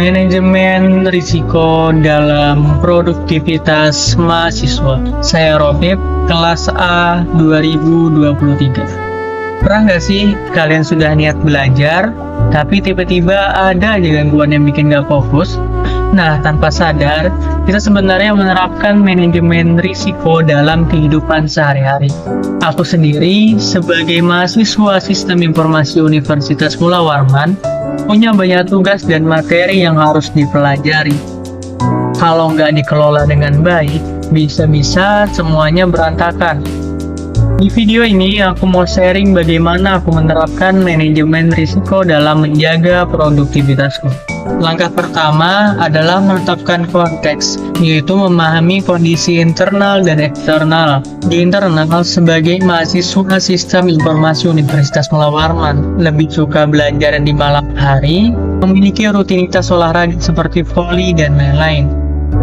Manajemen risiko dalam produktivitas mahasiswa. Saya Robib, kelas A 2023. Pernah nggak sih kalian sudah niat belajar, tapi tiba-tiba ada aja gangguan yang bikin nggak fokus? Nah, tanpa sadar, kita sebenarnya menerapkan manajemen risiko dalam kehidupan sehari-hari. Aku sendiri, sebagai mahasiswa Sistem Informasi Universitas Mula Warman, punya banyak tugas dan materi yang harus dipelajari. Kalau nggak dikelola dengan baik, bisa-bisa semuanya berantakan. Di video ini, aku mau sharing bagaimana aku menerapkan manajemen risiko dalam menjaga produktivitasku. Langkah pertama adalah menetapkan konteks, yaitu memahami kondisi internal dan eksternal. Di internal, sebagai mahasiswa Sistem Informasi Universitas Mula Warman, lebih suka belajar di malam hari, memiliki rutinitas olahraga seperti voli dan lain-lain.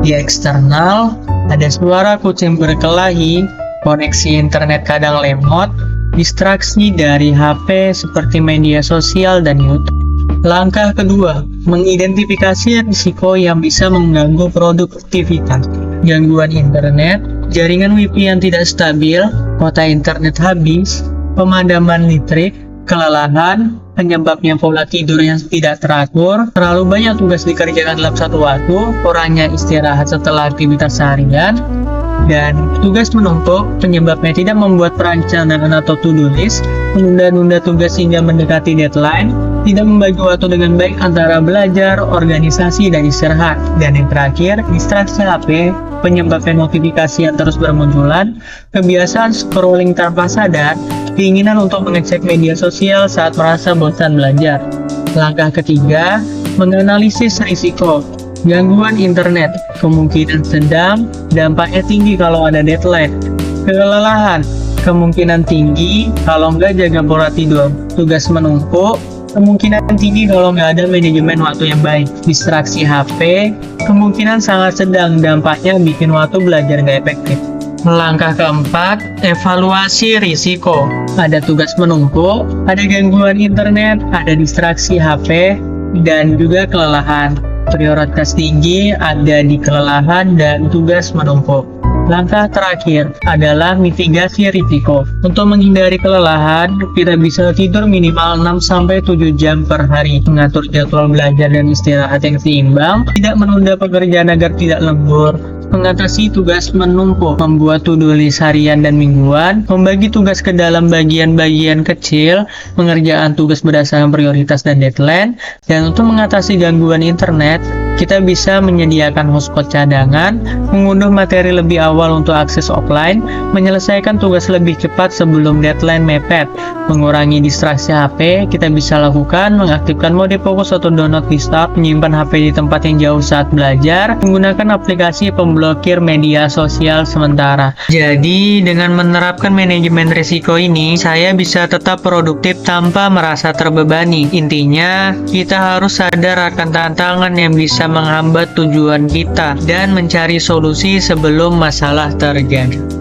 Di eksternal, ada suara kucing berkelahi, koneksi internet kadang lemot, distraksi dari HP seperti media sosial dan YouTube. Langkah kedua, mengidentifikasi risiko yang bisa mengganggu produktivitas. Gangguan internet, jaringan WiFi yang tidak stabil, kuota internet habis, pemadaman listrik, kelelahan, penyebabnya pola tidur yang tidak teratur, terlalu banyak tugas dikerjakan dalam satu waktu, kurangnya istirahat setelah aktivitas seharian, dan tugas menumpuk, penyebabnya tidak membuat perencanaan atau to-do list, menunda-nunda tugas hingga mendekati deadline, tidak membagi waktu dengan baik antara belajar, organisasi, dan istirahat. Dan yang terakhir, distraksi HP, penyebabnya notifikasi yang terus bermunculan, kebiasaan scrolling tanpa sadar, keinginan untuk mengecek media sosial saat merasa bosan belajar. Langkah ketiga, menganalisis risiko. Gangguan internet, kemungkinan sedang, dampaknya tinggi kalau ada deadline. Kelelahan, kemungkinan tinggi kalau nggak jaga pola tidur. Tugas menumpuk, kemungkinan tinggi kalau nggak ada manajemen waktu yang baik. Distraksi HP, kemungkinan sangat sedang, dampaknya bikin waktu belajar nggak efektif. Langkah keempat, evaluasi risiko. Ada tugas menumpuk, ada gangguan internet, ada distraksi HP, dan juga kelelahan. Prioritas tinggi ada di kelelahan dan tugas menumpuk. Langkah terakhir adalah mitigasi risiko. Untuk menghindari kelelahan, kita bisa tidur minimal 6-7 jam per hari, mengatur jadwal belajar dan istirahat yang seimbang, tidak menunda pekerjaan agar tidak lembur, mengatasi tugas menumpuk, membuat to-do list harian dan mingguan, membagi tugas ke dalam bagian-bagian kecil, mengerjakan tugas berdasarkan prioritas dan deadline, dan untuk mengatasi gangguan internet, kita bisa menyediakan hotspot cadangan, mengunduh materi lebih awal untuk akses offline, menyelesaikan tugas lebih cepat sebelum deadline mepet, mengurangi distraksi HP, kita bisa lakukan mengaktifkan mode fokus atau do not disturb, menyimpan HP di tempat yang jauh saat belajar, menggunakan aplikasi pemblokir media sosial sementara. Jadi, dengan menerapkan manajemen risiko ini, saya bisa tetap produktif tanpa merasa terbebani. Intinya, kita harus sadar akan tantangan yang bisa menghambat tujuan kita dan mencari solusi sebelum masalah terjadi.